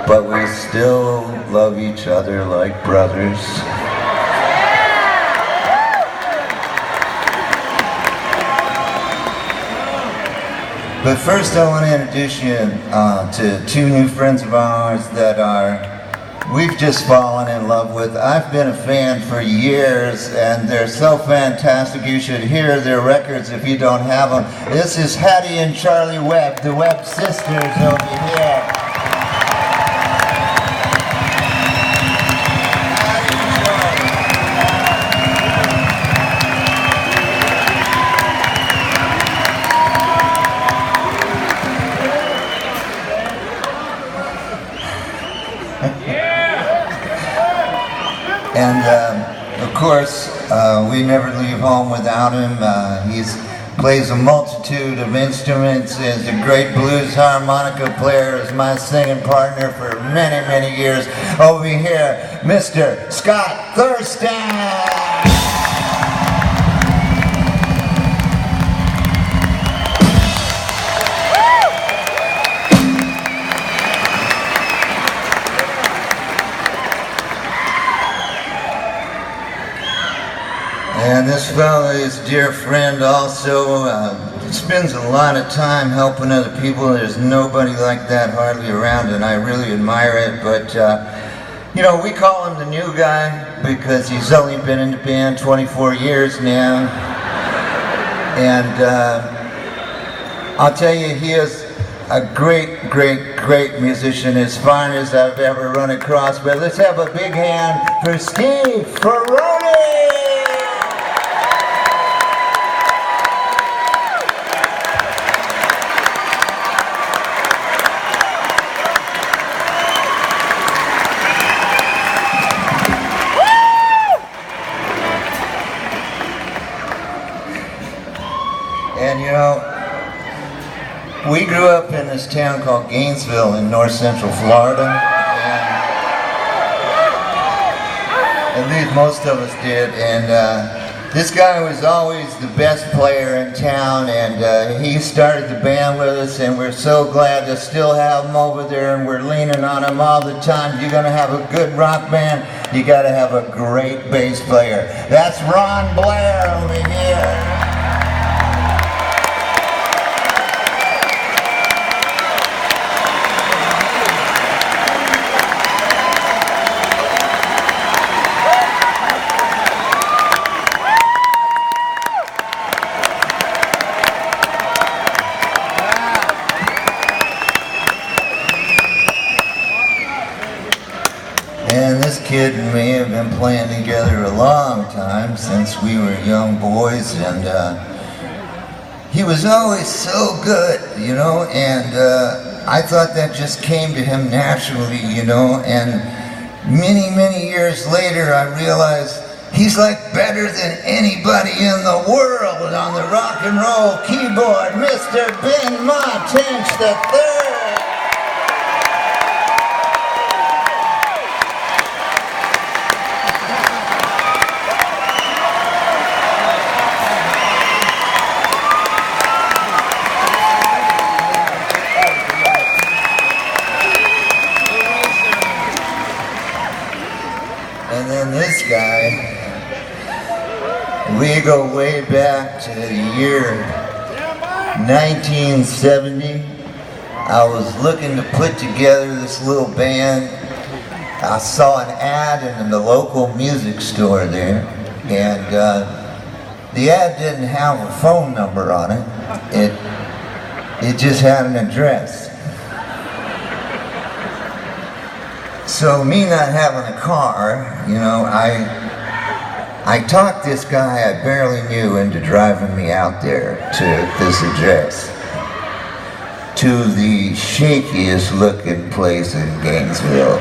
but we still love each other like brothers. But first I want to introduce you to two new friends of ours that we've just fallen in love with. I've been a fan for years and they're so fantastic. You should hear their records if you don't have them. This is Hattie and Charlie Webb, the Webb sisters over here. And of course, we never leave home without him. He plays a multitude of instruments, is a great blues harmonica player, is my singing partner for many, many years. Over here, Mr. Scott Thurston. And this fellow is a dear friend also, spends a lot of time helping other people. There's nobody like that hardly around, and I really admire it. But, you know, we call him the new guy because he's only been in the band 24 years now. And I'll tell you, he is a great, great, great musician, as fine as I've ever run across. But let's have a big hand for Steve Ferroni! And you know, we grew up in this town called Gainesville in north central Florida, and at least most of us did, and this guy was always the best player in town, and he started the band with us, and we're so glad to still have him over there, and we're leaning on him all the time. If you're going to have a good rock band, you got to have a great bass player. That's Ron Blair over here. And this kid and me have been playing together a long time, since we were young boys, and he was always so good, you know, and I thought that just came to him naturally, you know, and many, many years later I realized he's like better than anybody in the world on the rock and roll keyboard, Mr. Ben Montench III. And then this guy, we go way back to the year 1970. I was looking to put together this little band. I saw an ad in the local music store there, and the ad didn't have a phone number on it. It just had an address. So me not having a car, you know, I talked this guy I barely knew into driving me out there to this address, to the shakiest looking place in Gainesville.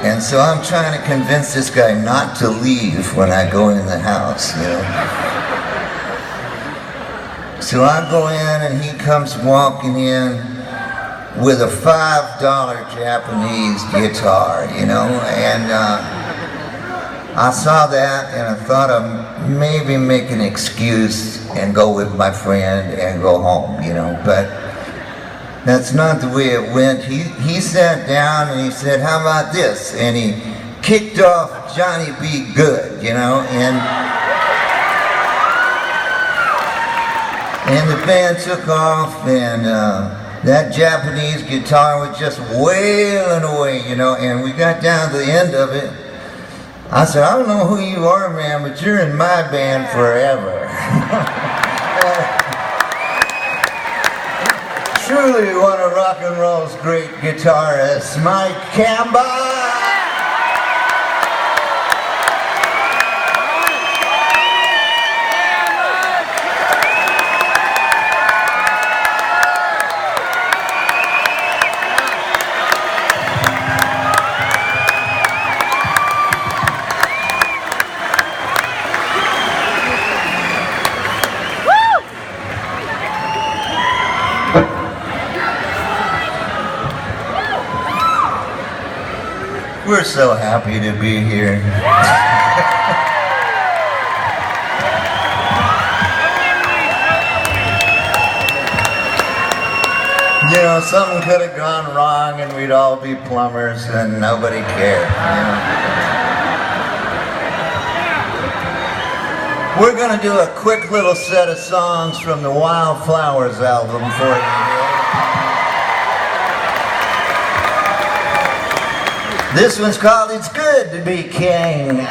And so I'm trying to convince this guy not to leave when I go in the house, you know. So I go in and he comes walking in with a $5 Japanese guitar, you know, and I saw that and I thought I'd maybe make an excuse and go with my friend and go home, you know, but That's not the way it went. He sat down and he said, how about this? And he kicked off Johnny B. Good, you know, and the band took off, and that Japanese guitar was just wailing away, you know, and we got down to the end of it. I said, I don't know who you are, man, but you're in my band forever. Truly one of rock and roll's great guitarists, Mike Campbell. We're so happy to be here. You know, something could have gone wrong and we'd all be plumbers and nobody cared. You know? We're going to do a quick little set of songs from the Wildflowers album for you. This one's called It's Good to Be King.